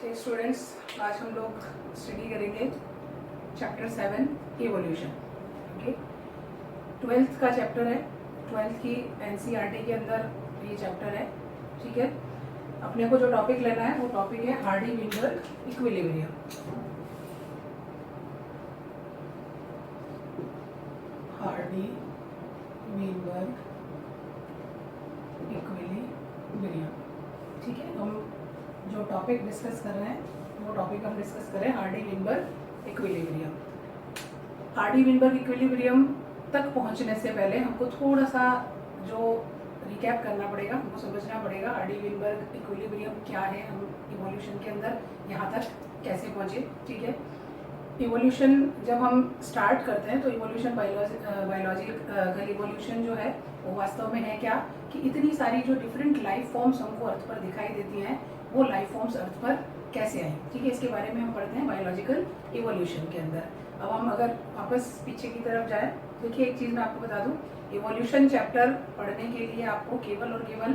Students, आज हम लोग स्टडी करेंगे चैप्टर 7 इवोल्यूशन। ओके, 12th का चैप्टर है। 12th की एनसीईआरटी के अंदर ये चैप्टर है। ठीक है, अपने को जो टॉपिक लेना है वो टॉपिक है हार्डी-विनबर्ग इक्विलिब्रियम। Hardy-Weinberg equilibrium. ठीक है, हम जो टॉपिक डिस्कस कर रहे हैं वो टॉपिक हम डिस्कस करें हार्डी-विनबर्ग इक्विलिब्रियम। हार्डी-विनबर्ग इक्विलिब्रियम तक पहुंचने से पहले हमको थोड़ा सा जो रिकैप करना पड़ेगा, हमको समझना पड़ेगा हार्डी-विनबर्ग इक्विलिब्रियम क्या है, हम इवोल्यूशन के अंदर यहाँ तक कैसे पहुँचे। ठीक है, इवोल्यूशन जब हम स्टार्ट करते हैं तो इवोल्यूशन बायोलॉजिकल इवोल्यूशन जो है वो वास्तव में है क्या कि इतनी सारी जो डिफरेंट लाइफ फॉर्म्स हमको अर्थ पर दिखाई देती हैं वो लाइफ फॉर्म्स अर्थ पर कैसे आए। ठीक है, इसके बारे में हम पढ़ते हैं बायोलॉजिकल इवोल्यूशन के अंदर। अब हम अगर वापस पीछे की तरफ जाएं, देखिए एक चीज़ मैं आपको बता दूं, इवोल्यूशन चैप्टर पढ़ने के लिए आपको केवल और केवल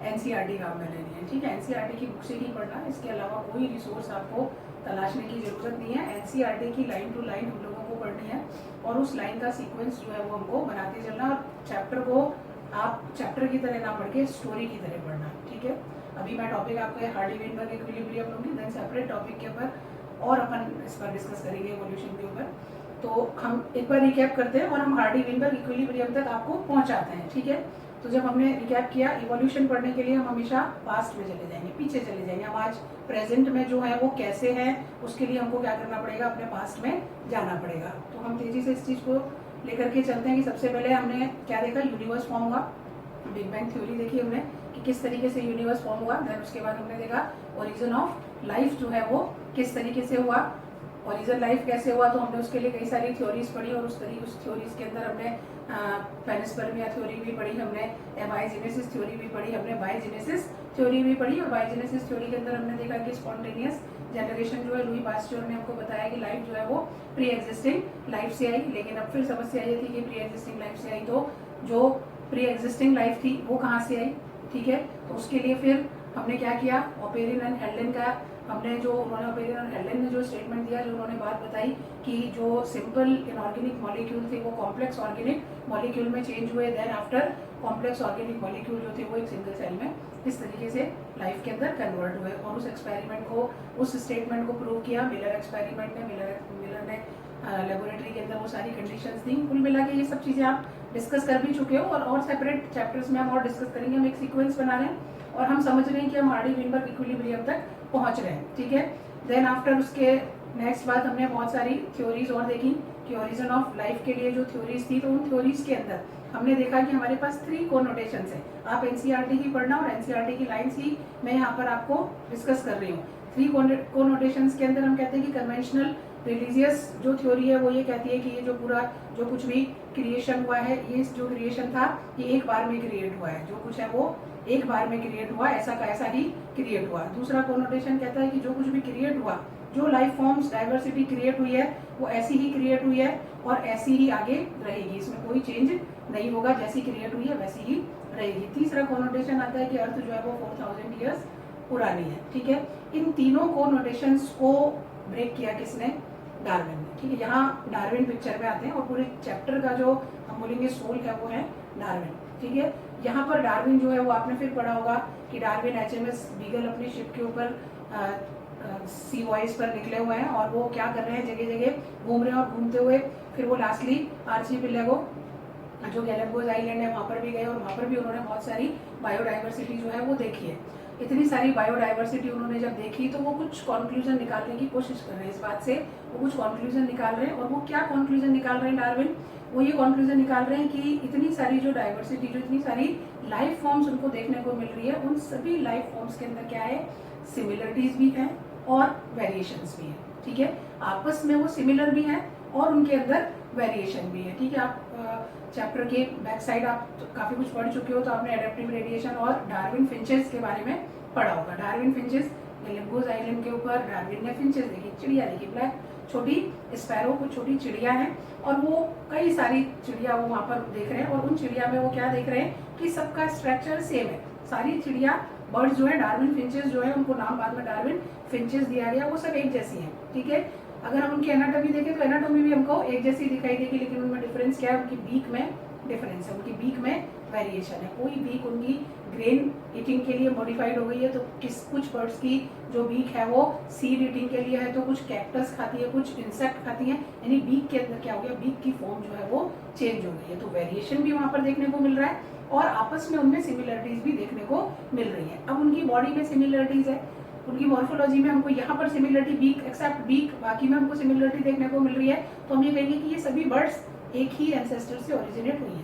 एनसीईआरटी काम में लेनी है। ठीक है, एनसीईआरटी की बुक से ही पढ़ना, इसके अलावा कोई रिसोर्स आपको तलाशने की जरूरत नहीं है। एनसीईआरटी की लाइन टू लाइन हम लोगों को पढ़नी है और उस लाइन का सीक्वेंस जो है वो हमको बनाते चलना, और चैप्टर को आप चैप्टर की तरह ना पढ़ के स्टोरी की तरह पढ़ना। ठीक है, अभी मैं टॉपिक आपको हार्डी-विनबर्ग इक्विलिब्रियम लूंगी, देन सेपरेट टॉपिक के ऊपर और अपन इस पर डिस्कस करेंगे इवोल्यूशन के ऊपर। तो हम एक बार रिकैप करते हैं और हम हार्डी-विनबर्ग इक्विलिब्रियम तक आपको पहुंचाते हैं। ठीक है, तो जब हमने रिकैप किया, इवोल्यूशन पढ़ने के लिए हम हमेशा पास्ट में चले जाएंगे, पीछे चले जाएंगे। हम आज प्रेजेंट में जो है वो कैसे है उसके लिए हमको क्या करना पड़ेगा, अपने पास्ट में जाना पड़ेगा। तो हम तेजी से इस चीज़ को लेकर के चलते हैं कि सबसे पहले हमने क्या देखा, यूनिवर्स फॉर्म हुआ, बिग बैंग थ्योरी देखी हमने कि किस तरीके से यूनिवर्स फॉर्म हुआ। देन उसके बाद हमने देखा ओरिजिन ऑफ लाइफ जो है वो किस तरीके से हुआ, ओरिजिन लाइफ कैसे हुआ। तो हमने उसके लिए कई सारी थ्योरीज पढ़ी और उस थ्योरीज के अंदर हमने पेनिस्पर्मिया थ्योरी भी पढ़ी, हमने एबायोजेनेसिस थ्योरी भी पढ़ी, हमने बायोजेनेसिस थ्योरी भी पढ़ी। और बायोजेनेसिस थ्योरी के अंदर हमने देखा कि स्पॉन्टेनियस जनरेशन जो है, लुई पास्चर ने हमको बताया कि लाइफ जो है वो प्री एग्जिस्टिंग लाइफ से आई। लेकिन अब फिर समस्या ये थी कि प्री एग्जिस्टिंग लाइफ से आई तो जो प्री एग्जिस्टिंग लाइफ थी वो कहाँ से आई। ठीक है, तो उसके लिए फिर हमने क्या किया, ओपेरिन एंड हेल्डेन का हमने जो उन्होंने ओपेरिन और हेल्डेन ने जो स्टेटमेंट दिया, जो उन्होंने बात बताई कि जो सिंपल इनऑर्गेनिक मॉलिक्यूल थे वो कॉम्प्लेक्स ऑर्गेनिक मॉलिक्यूल में चेंज हुए, then after complex organic molecule जो थे वो एक सिंगल सेल में इस तरीके से लाइफ के अंदर कन्वर्ट हुए। और उस एक्सपेरिमेंट को, उस स्टेटमेंट को प्रूव किया मिलर एक्सपेरिमेंट ने, मिलर ने लेबोरेटरी के अंदर वो सारी कंडीशंस दी। कुल मिला के ये सब चीज़ें आप डिस्कस कर भी चुके हो और सेपरेट चैप्टर्स में हम और डिस्कस करेंगे। हम एक सीक्वेंस बना रहे हैं और हम समझ रहे हैं कि हम हार्डी-विनबर्ग इक्विलिब्रियम तक पहुंच रहे हैं। ठीक है, देन आफ्टर उसके नेक्स्ट बात हमने बहुत सारी थ्योरीज और देखी कि ओरिजिन ऑफ लाइफ के लिए जो थ्योरीज थी, तो उन थ्योरीज के अंदर हमने देखा कि हमारे पास 3 कोनोटेशंस है। आप एनसीईआरटी ही पढ़ना और एनसीईआरटी की लाइन्स ही मैं यहाँ पर आपको डिस्कस कर रही हूँ। 3 कोनोटेशंस के अंदर हम कहते हैं कि कन्वेंशनल रिलीजियस जो थ्योरी है वो ये कहती है कि ये जो पूरा जो कुछ भी क्रिएशन हुआ है, ये जो क्रिएशन था ये एक बार में क्रिएट हुआ है, जो कुछ है वो एक बार में क्रिएट हुआ, ऐसा का ऐसा ही क्रिएट हुआ। दूसरा कोनोटेशन कहता है कि जो कुछ भी क्रिएट हुआ, जो लाइफ फॉर्म्स डाइवर्सिटी क्रिएट हुई है वो ऐसी ही क्रिएट हुई है और ऐसी ही आगे रहेगी, इसमें कोई चेंज नहीं होगा, जैसी क्रिएट हुई है वैसी ही रहेगी। तीसरा कोनोटेशन आता है कि अर्थ जो है वो 4000 ईयर्स पुरानी है। ठीक है, इन तीनों कोनोटेशंस को ब्रेक किया किसने, डार्विन ने। ठीक है, यहाँ डार्विन पिक्चर में आते हैं और पूरे चैप्टर का जो हम बोलेंगे सोल है वो है डार्विन। ठीक है, यहाँ पर डार्विन जो है वो आपने फिर पढ़ा होगा कि डार्विन एचएमएस बीगल अपनी शिप के ऊपर सी वॉइस पर निकले हुए हैं और वो क्या कर रहे हैं, जगह जगह घूम रहे हैं और घूमते हुए फिर वो लास्टली आर्चिपेलागो जो गैलापागोस आइलैंड है वहाँ पर भी गए और वहाँ पर भी उन्होंने बहुत सारी बायोडाइवर्सिटी जो है वो देखी है। इतनी सारी बायोडाइवर्सिटी उन्होंने जब देखी तो वो कुछ कॉन्क्लूजन निकालने की कोशिश कर रहे हैं, इस बात से वो कुछ कॉन्क्लूजन निकाल रहे हैं। और वो क्या कॉन्क्लूजन निकाल रहे हैं डार्विन, वो ये कॉन्क्लूजन निकाल रहे हैं कि इतनी सारी जो डाइवर्सिटी, जो इतनी सारी लाइफ फॉर्म्स उनको देखने को मिल रही है, उन सभी लाइफ फॉर्म्स के अंदर क्या है, सिमिलरिटीज भी हैं और वेरिएशंस भी हैं। ठीक है, आपस में वो सिमिलर भी हैं और उनके अंदर वेरिएशन भी है। ठीक है, आप चैप्टर के बैक साइड आप काफ़ी कुछ पढ़ चुके हो, तो आपने एडेप्टिव रेडिएशन और डार्विन फिंचेस के बारे में पढ़ा होगा। डार्विन फिंचेस, गैलापागोस आइलैंड के ऊपर डार्विन ने फिंचेस देखी, चिड़िया देखी, ब्लैक छोटी स्पैरो, कुछ छोटी चिड़िया हैं और वो कई सारी चिड़िया वो वहाँ पर देख रहे हैं और उन चिड़िया में वो क्या देख रहे हैं कि सबका स्ट्रक्चर सेम है, सारी चिड़िया बर्ड्स जो है डार्विन फिंचेस जो है, उनको नाम बाद में डार्विन फिंचेस दिया गया, वो सब एक जैसी हैं, ठीक है। अगर हम उनकी एनाटॉमी देखें तो एनाटॉमी भी हमको एक जैसी दिखाई देगी, लेकिन उनमें डिफरेंस क्या है, उनकी बीक में डिफरेंस है, उनकी बीक में वेरिएशन है। कोई बीक उनकी ग्रेन ईटिंग के लिए मॉडिफाइड हो गई है, तो कुछ बर्ड्स की जो बीक है वो सीड ईटिंग के लिए है, तो कुछ कैक्टस खाती है, कुछ इंसेक्ट खाती है, यानी बीक के अंदर क्या हो गया, बीक की फॉर्म जो है वो चेंज हो गई है। तो वेरिएशन भी वहाँ पर देखने को मिल रहा है और आपस में उनमें सिमिलरिटीज भी देखने को मिल रही है। अब उनकी बॉडी में सिमिलरिटीज है, उनकी मॉर्फोलॉजी में हमको यहाँ पर सिमिलरिटी बीक एक्सेप्ट बीक, बाकी में हमको सिमिलरिटी देखने को मिल रही है, तो हम ये कहेंगे कि ये सभी बर्ड्स एक ही एंसेस्टर से ओरिजिनेट हुई है,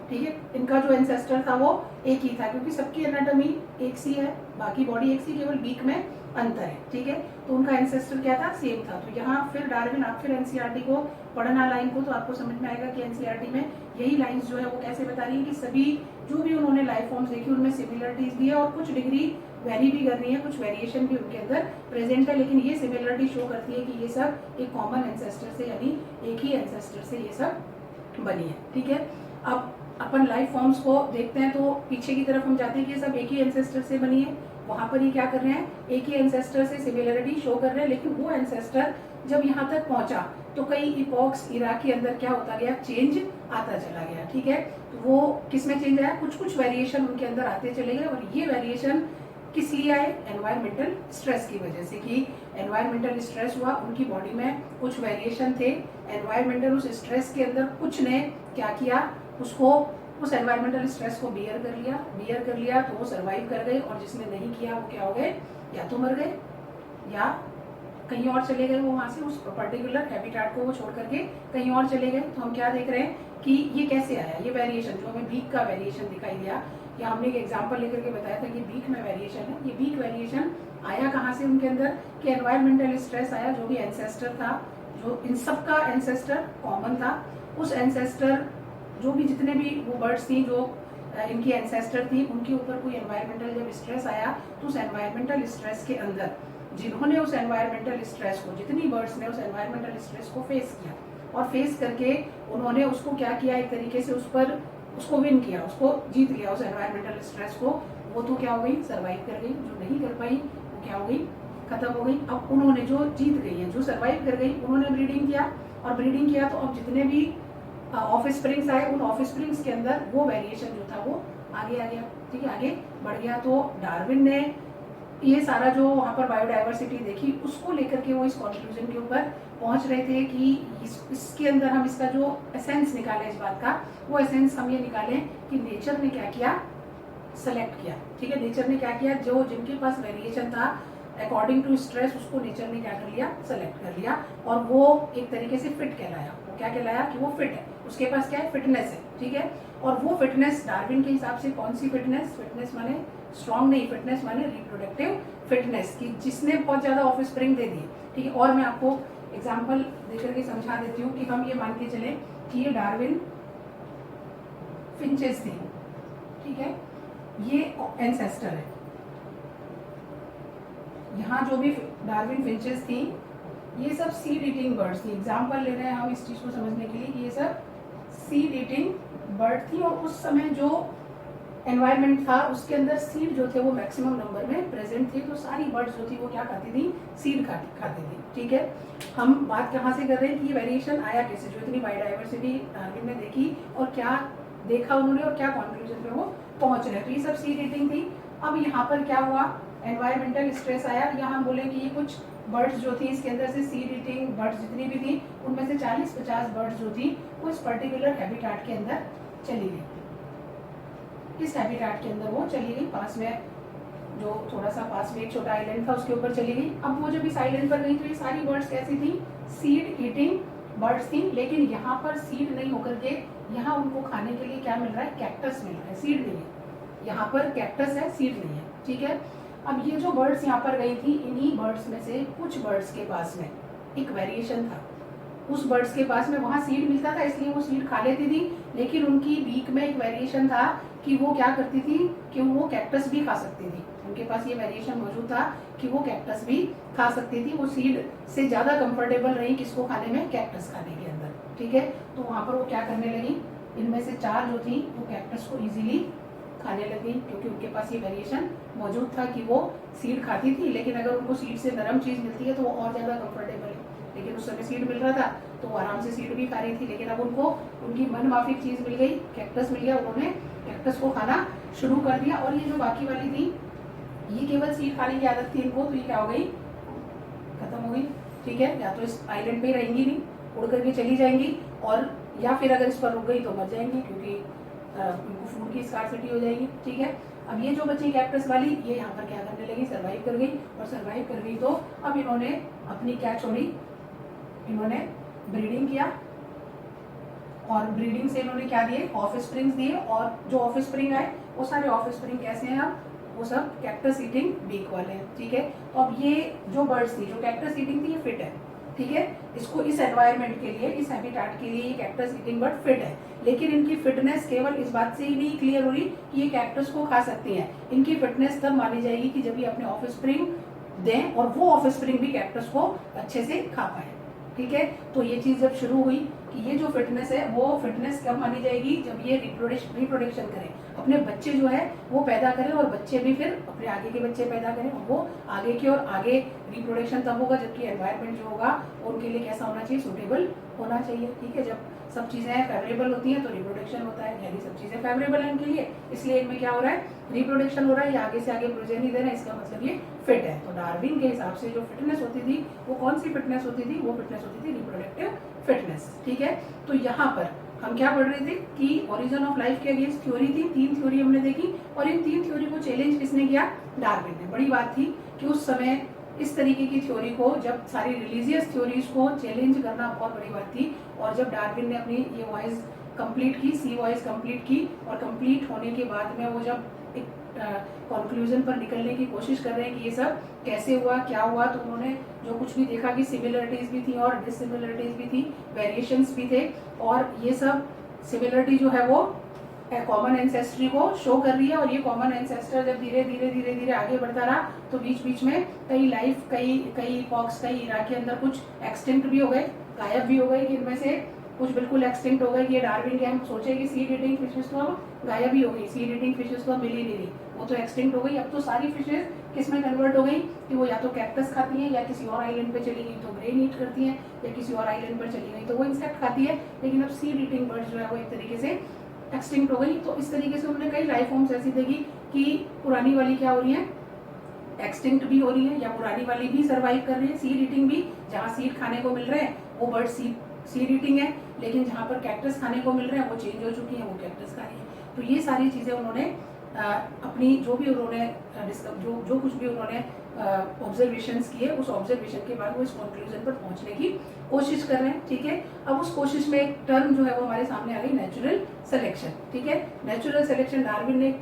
ठीक है। इनका जो एंसेस्टर था वो एक ही था, क्योंकि सबकी एनाटॉमी एक सी है, बाकी बॉडी एक सी, केवल बीक में अंतर है, ठीक है। तो उनका एंसेस्टर क्या था, सेम था। तो यहाँ फिर डार्विन, आप फिर एनसीईआरटी को पढ़ना लाइन को, तो आपको समझ में आएगा कि एनसीईआरटी में यही लाइंस जो है वो कैसे बता रही है कि सभी जो भी उन्होंने लाइफ फॉर्म्स देखी उनमें सिमिलरिटीज भी है और कुछ डिग्री वेरी भी कर रही है, कुछ वेरिएशन भी उनके अंदर प्रेजेंट है, लेकिन ये सिमिलरिटी शो करती है कि ये सब एक कॉमन एंसेस्टर से, यानी एक ही एंसेस्टर से ये सब बनी है, ठीक है। अब अपन लाइफ फॉर्म्स को देखते हैं तो पीछे की तरफ हम जाते हैं कि ये सब एक ही एंसेस्टर से बनी है। वहां पर ये क्या कर रहे हैं, एक ही एंसेस्टर से सिमिलरिटी शो कर रहे हैं, लेकिन वो एंसेस्टर जब यहाँ तक पहुंचा तो कई इपॉक्स इरा के अंदर क्या होता गया, चेंज आता चला गया, ठीक है। तो वो किसमें चेंज आया, कुछ कुछ वेरिएशन उनके अंदर आते चले गए, और ये वेरिएशन किस लिए आए, एनवायरमेंटल स्ट्रेस की वजह से, कि एनवायरमेंटल स्ट्रेस हुआ, उनकी बॉडी में कुछ वेरिएशन थे, एनवायरमेंटल उस स्ट्रेस के अंदर कुछ ने क्या किया, उसको उस एनवायरमेंटल स्ट्रेस को बियर कर लिया तो वो सरवाइव कर गए, और जिसने नहीं किया वो क्या हो गए, या तो मर गए या कहीं और चले गए, वो वहां से उस पर्टिकुलर हैबिटेट को वो छोड़ करके कहीं और चले गए। तो हम क्या देख रहे हैं कि ये कैसे आया, ये वेरिएशन जो हमें बीक का वेरिएशन दिखाई दिया, या हमने एक एग्जांपल लेकर के बताया था कि बीक में वेरिएशन है। ये बीक वेरिएशन आया कहाँ से उनके अंदर, कि एनवायरमेंटल स्ट्रेस आया, जो भी एंसेस्टर था, जो इन सब का एंसेस्टर कॉमन था, उस एंसेस्टर जो भी जितने भी वो बर्ड्स थी जो इनकी एंसेस्टर थी, उनके ऊपर कोई एनवायरमेंटल जब स्ट्रेस आया, तो उस एनवायरमेंटल स्ट्रेस के अंदर जिन्होंने उस एनवायरमेंटल स्ट्रेस को, जितनी बर्ड्स ने उस एनवायरमेंटल स्ट्रेस को फेस किया, और फेस करके उन्होंने उसको क्या किया, एक तरीके से उस पर उसको विन किया, उसको जीत लिया उस एनवायरमेंटल स्ट्रेस को, वो तो क्या हो गई, सर्वाइव कर गई। जो नहीं कर पाई वो क्या हो गई, खत्म हो गई। अब उन्होंने जो जीत गई है, जो सर्वाइव कर गई, उन्होंने ब्रीडिंग किया, और ब्रीडिंग किया तो अब जितने भी ऑफ स्प्रिंग्स आए, उन ऑफ स्प्रिंग्स के अंदर वो वेरिएशन जो था वो आगे आ गया, ठीक है, आगे बढ़ गया। तो डार्विन ने ये सारा जो वहाँ पर बायोडाइवर्सिटी देखी, उसको लेकर के वो इस कंक्लूजन के ऊपर पहुंच रहे थे कि इसके अंदर हम इसका जो एसेंस निकालें इस बात का, वो एसेंस हम ये निकालें कि नेचर ने क्या किया, सेलेक्ट किया, ठीक है। नेचर ने क्या किया, जो जिनके पास वेरिएशन था अकॉर्डिंग टू स्ट्रेस, उसको नेचर ने क्या कर लिया, सेलेक्ट कर लिया, और वो एक तरीके से फिट कहलाया। वो क्या कहलाया कि वो फिट है, उसके पास क्या है, फिटनेस है, ठीक है। और वो फिटनेस डार्विन के हिसाब से कौन सी फिटनेस, फिटनेस माने स्ट्रॉन्ग नहीं, फिटनेस माने रिप्रोडक्टिव फिटनेस, की जिसने बहुत ज्यादा ऑफ स्प्रिंग दे दिए, ठीक है। और मैं आपको एग्जाम्पल देकर के समझा देती हूँ कि हम ये मान के चले कि ये डार्विन फिंचेस थी, ठीक है, ये एंसेस्टर है। यहाँ जो भी डार्विन फिंचेस थी, ये सब सीड ईटिंग बर्ड्स थी। एग्जाम्पल ले रहे हैं हम इस चीज को समझने के लिए कि ये सब सीड ईटिंग बर्ड थी, और उस समय जो एनवायरनमेंट था उसके अंदर सीड जो थे वो मैक्सिमम नंबर में प्रेजेंट थे। तो सारी बर्ड्स जो थी वो क्या खाती थी, सीड खाती थी, ठीक है। हम बात कहाँ से कर रहे हैं कि ये वेरिएशन आया कैसे, जो इतनी बायोडाइवर्सिटी डार्विन ने देखी और क्या देखा उन्होंने और क्या कंक्लूजन पे वो पहुंच रहे, तो ये सब सीड ईटिंग थी। अब यहाँ पर क्या हुआ, एनवायरमेंटल स्ट्रेस आया। यहाँ हम बोले कि ये कुछ बर्ड्स जो थी इसके अंदर से सीड ईटिंग बर्ड्स जितनी भी थी, उनमें से 40-50 बर्ड्स जो थी वो इस पर्टिकुलर हैबिटेट के अंदर चली गई। इस हैबिटेट के अंदर वो चली गई, पास में जो थोड़ा सा पास में एक छोटा आइलैंड था उसके ऊपर चली गई। अब वो जब इस आइलैंड पर गई तो ये सारी बर्ड्स कैसी थी, सीड ईटिंग बर्ड्स थी, लेकिन यहाँ पर सीड नहीं होकर के यहाँ उनको खाने के लिए क्या मिल रहा है, कैक्टस मिल रहा है, सीड नहीं है। यहाँ पर कैक्टस है, सीड नहीं है, ठीक है। अब ये जो बर्ड्स यहाँ पर गई थी, इन्हीं बर्ड्स में से कुछ बर्ड्स के पास में एक वेरिएशन था। उस बर्ड्स के पास में वहाँ सीड मिलता था इसलिए वो सीड खा लेती थी, लेकिन उनकी बीक में एक वेरिएशन था कि वो क्या करती थी कि वो कैक्टस भी खा सकती थी। उनके पास ये वेरिएशन मौजूद था कि वो कैक्टस भी खा सकती थी। वो सीड से ज्यादा कंफर्टेबल रही किसको खाने में, कैक्टस खाने के अंदर, ठीक है। तो वहाँ पर वो क्या करने लगी, इनमें से 4 जो थी वो कैक्टस को इजीली खाने लग गई, क्योंकि उनके पास ये वेरिएशन मौजूद था कि वो सीड खाती थी, लेकिन अगर उनको सीड से नरम चीज़ मिलती है तो वो और ज़्यादा कंफर्टेबल है। लेकिन उस समय सीड मिल रहा था तो वो आराम से सीड भी खा रही थी, लेकिन अब उनको उनकी मन माफिक चीज़ मिल गई, कैक्टस मिल गया, उन्होंने कैक्टस को खाना शुरू कर दिया। और ये जो बाकी वाली थी, ये केवल सीड खाने की आदत थी इनको, तो ये क्या हो गई, खत्म हो गई। ठीक है, या तो इस आइलैंड पे ही रहेंगी नहीं, उड़ करके चली जाएंगी, और या फिर अगर इस पर रुक गई तो मर जाएंगी, क्योंकि उनको फूड की स्कार्सिटी हो जाएगी। ठीक है, अब ये जो बची कैक्टस वाली, ये यहाँ पर क्या करने लगी, सर्वाइव कर गई, और सर्वाइव कर गई तो अब इन्होंने अपनी क्या छोड़ी, इन्होंने ब्रीडिंग किया, और ब्रीडिंग से इन्होंने क्या दिए, ऑफ स्प्रिंग्स दिए, और जो ऑफ स्प्रिंग आए वो सारे ऑफ स्प्रिंग कैसे हैं, अब वो सब कैक्टस ईटिंग बीक वाले हैं। ठीक है, तो अब ये जो बर्ड्स थी, जो कैक्टस ईटिंग थी, ये फिट है। ठीक है, इसको इस एनवायरनमेंट के लिए, इस हैबिटेट के लिए ये कैक्टस ईटिंग बर्ड फिट है, लेकिन इनकी फिटनेस केवल इस बात से ही नहीं क्लियर हो रही कि ये कैक्टस को खा सकती हैं। इनकी फिटनेस तब मानी जाएगी कि जब ये अपने ऑफ स्प्रिंग दें, और वो ऑफ स्प्रिंग भी कैक्टस को अच्छे से खा पाए। ठीक है, तो ये चीज जब शुरू हुई कि ये जो फिटनेस है, वो फिटनेस कब मानी जाएगी, जब ये रिप्रोडक्शन करें, अपने बच्चे जो है वो पैदा करें, और बच्चे भी फिर अपने आगे के बच्चे पैदा करें, और वो आगे की और आगे रिप्रोडक्शन तब होगा जबकि एनवायरनमेंट जो होगा उनके लिए कैसा होना चाहिए, सूटेबल होना चाहिए। ठीक है, जब सब चीजें फेवरेबल होती हैं तो रिप्रोडक्शन होता है, यानी सब चीजें फेवरेबल है इनके लिए, इसलिए इनमें क्या हो रहा है, रिप्रोडक्शन हो रहा है, ये आगे से आगे प्रोजेनी दे रहे हैं, इसका मतलब ये फिट है। तो डार्विन के हिसाब से जो फिटनेस होती थी, वो कौन सी फिटनेस होती थी, वो फिटनेस होती थी रिप्रोडक्टिव फिटनेस। ठीक है, तो यहाँ पर हम क्या पढ़ रहे थे कि ओरिजिन ऑफ लाइफ के अगेंस्ट थ्योरी थी, 3 थ्योरी हमने देखी, और इन 3 थ्योरी को चैलेंज किसने किया, डार्विन ने। बड़ी बात थी कि उस समय इस तरीके की थ्योरी को, जब सारी रिलीजियस थ्योरीज को चैलेंज करना बहुत बड़ी बात थी, और जब डार्विन ने अपनी ये वॉइस कंप्लीट की, सी वॉइस कंप्लीट की, और कंप्लीट होने के बाद में वो जब एक कंक्लूजन पर निकलने की कोशिश कर रहे हैं कि ये सब कैसे हुआ, क्या हुआ, तो उन्होंने जो कुछ भी देखा कि सिमिलरिटीज भी थी और डिससिमिलरिटीज भी थी, वेरिएशंस भी थे, और ये सब सिमिलरिटी जो है वो कॉमन एंसेस्ट्री को शो कर रही है। और ये कॉमन एंसेस्टर जब धीरे धीरे धीरे धीरे आगे बढ़ता रहा तो बीच बीच में कई लाइफ, कई पॉक्स, कई इरा के अंदर कुछ एक्सटिंक्ट भी हो गए, गायब भी हो गए, कि इनमें से कुछ बिल्कुल एक्सटिंक्ट हो गए कि ये डार्विन के, हम सोचे कि सीड ईटिंग फिशेस तो अब गायब ही हो गई, सीड ईटिंग फिशेस तो अब मिल ही नहीं रही, वो तो एक्सटिंक्ट हो गई। अब तो सारी फिशेस किस में कन्वर्ट हो गई कि वो या तो कैक्टस खाती हैं, या किसी और आइलैंड पे चली गई तो ग्रेन ईट करती हैं, या किसी और आइलैंड पर चली गई तो वो इंसेक्ट खाती है, लेकिन अब सीड ईटिंग बर्ड्स जो है वो एक तरीके से एक्सटिंक्ट हो गई। तो इस तरीके से उन्होंने कई लाइफ फॉर्म्स ऐसी देखी कि पुरानी वाली क्या हो रही है, एक्सटिंक्ट भी हो रही है, या पुरानी वाली भी सर्वाइव कर रही है, सीड ईटिंग भी, जहाँ सीड खाने को मिल रहे हैं वो बर्ड सीड ईटिंग है, लेकिन जहाँ पर कैक्टस खाने को मिल रहे हैं वो चेंज हो चुकी है, वो कैक्टस खा रही है। तो ये सारी चीज़ें उन्होंने अपनी जो भी उन्होंने जो कुछ भी उन्होंने ऑब्जर्वेशंस किए, उस ऑब्जर्वेशन के बाद वो इस कंक्लूजन पर पहुंचने की कोशिश कर रहे हैं। ठीक है, अब उस कोशिश में एक टर्म जो है वो हमारे सामने आ गई, नेचुरल सिलेक्शन। ठीक है, नेचुरल सिलेक्शन, डार्विन ने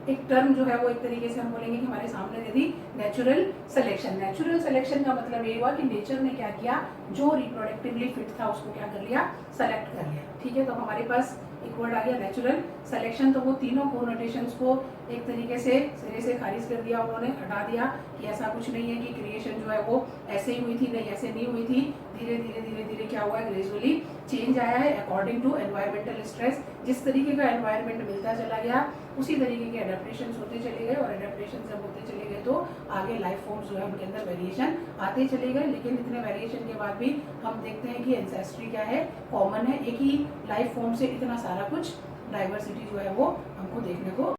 एक टर्म जो है वो एक तरीके से हम बोलेंगे कि हमारे सामने दे दी, नेचुरल सिलेक्शन। नेचुरल सिलेक्शन का मतलब ये हुआ कि नेचर ने क्या किया, जो रिप्रोडक्टिवली फिट था उसको क्या कर लिया, सेलेक्ट कर लिया। ठीक है, तो हमारे पास एक वर्ड आ गया नेचुरल सिलेक्शन। तो वो तीनों कोनोटेशंस को एक तरीके से सिरे से खारिज कर दिया उन्होंने, हटा दिया कि ऐसा कुछ नहीं है कि क्रिएशन जो है वो ऐसे ही हुई थी, नहीं ऐसे नहीं हुई थी, धीरे धीरे धीरे धीरे क्या हुआ है, ग्रेजुअली चेंज आया है अकॉर्डिंग टू एनवायरमेंटल स्ट्रेस। जिस तरीके का एनवायरमेंट मिलता चला गया उसी तरीके के एडेप्टेशन होते चले गए, और एडेप्टेशन जब होते चले गए तो आगे लाइफ फॉर्म्स जो है उनके अंदर वेरिएशन आते चले गए। लेकिन इतने वेरिएशन के बाद भी हम देखते हैं कि एंसेस्ट्री क्या है, कॉमन है, एक ही लाइफ फॉर्म से इतना सारा कुछ डाइवर्सिटी जो है वो हमको देखने को